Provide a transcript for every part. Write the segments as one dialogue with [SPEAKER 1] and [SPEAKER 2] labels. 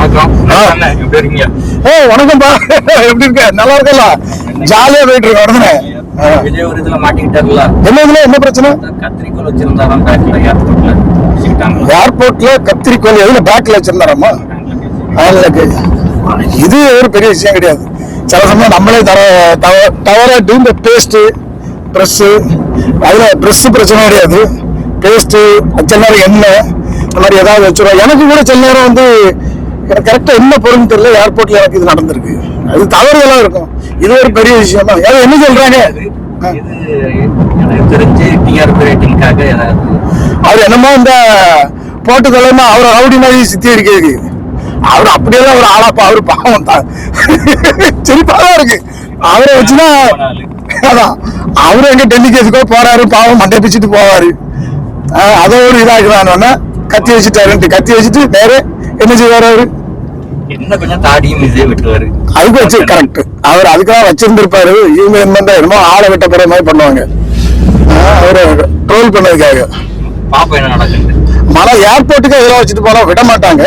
[SPEAKER 1] வணக்கம். எப்படி இருக்கீங்க?
[SPEAKER 2] வணக்கம்பா. எப்படி இருக்க? நல்லா இருக்கல? ஜாலியா போயிட்டு இருக்க உடனே
[SPEAKER 1] விஜய் ஒரு இதுல மாட்டிக்கிட்டாருல.
[SPEAKER 2] என்ன இதுல என்ன பிரச்சனை?
[SPEAKER 1] கத்திரிக்கோல் வச்சிருந்தாராம் பேக்ல,
[SPEAKER 2] ஏர்போர்ட்ல கத்திரிக்கோல் எதுல பேக்ல வச்சிருந்தாராமா? இது ஒரு பெரிய விஷயம் கிடையாது. சில சமயம் நம்மளே தவறாட்டு இந்த பேஸ்ட் ப்ரெஸ், அதுல ப்ரெஸ் பிரச்சனை கிடையாது. பேஸ்ட் சில நேரம் எண்ணெய் இந்த மாதிரி ஏதாவது வச்சிருவோம். எனக்கு கூட சில நேரம் வந்து எனக்கு கரெக்டா என்ன பொருள்னு தெரியல, ஏர்போர்ட்ல எனக்கு இது நடந்திருக்கு. அது தவறுதலா இருக்கும். இது ஒரு பெரிய விஷயம் தான். யாரும் என்ன சொல்றாங்க?
[SPEAKER 1] தெரிஞ்சு டிஆர்பி ரேட்டிங்காக
[SPEAKER 2] அவர் என்னமோ இந்த போட்டு தலைமா அவரை ரவுடி மாதிரி சித்தி இருக்கிறது. அவர் அப்படியெல்லாம் ஒரு ஆளாப்பா. அவரு பாவம் தான், சிரிப்பாதான் இருக்கு. அவரை வச்சுதான் அதான் அவரு எங்க டெல்லிக்கு எதுக்கோ போறாரு, பாவம் மண்டை பிச்சுட்டு போவாரு. அதை ஒரு இதாக்குறான்னு கத்தி வச்சுட்டாருன்ட்டு கத்தி வச்சுட்டு நேர என்ன செய்வாரு? அவரு
[SPEAKER 1] என்ன கொஞ்சம் தாடியும் இதே வெட்டுவாரு.
[SPEAKER 2] அதுக்கு வச்சு கரெக்ட். அவர் அதுக்காக வச்சிருந்திருப்பாரு. இவங்க என்னமோ ஆளை வெட்ட போற மாதிரி பண்ணுவாங்க, அவரை ட்ரோல் பண்ணதுக்காக.
[SPEAKER 1] பாப்பா என்ன நடக்குது?
[SPEAKER 2] மழை ஏர்போர்ட்டுக்கு எதிராக வச்சுட்டு போனா விட மாட்டாங்க.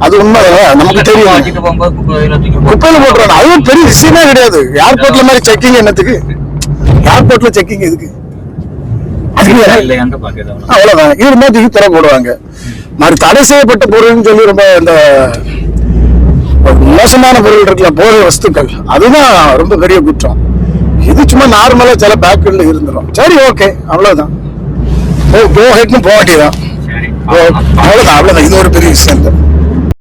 [SPEAKER 2] அது உண்மை, நமக்கு தெரியும். குப்பையில போட்டுருவாங்க. அதுவும் பெரிய விஷயமே கிடையாது. ஏர்போர்ட்ல மாதிரி செக்கிங் என்னத்துக்கு? ஏர்போர்ட்ல செக்கிங் எதுக்கு? அவ்வளவுதான். இது மாதிரி திற போடுவாங்க. மாதிரி தடை செய்யப்பட்ட பொருள்னு சொல்லி ரொம்ப இந்த மோசமான பொருள் இருக்குல்ல, போதை வஸ்துக்கள், அதுதான் ரொம்ப பெரிய குற்றம். இது சும்மா நார்மலா சில பேக்கெட்ல இருந்துடும். சரி, ஓகே, அவ்வளவுதான். போக வேண்டியதான். அவ்வளவுதான். இது ஒரு பெரிய விஷயம்.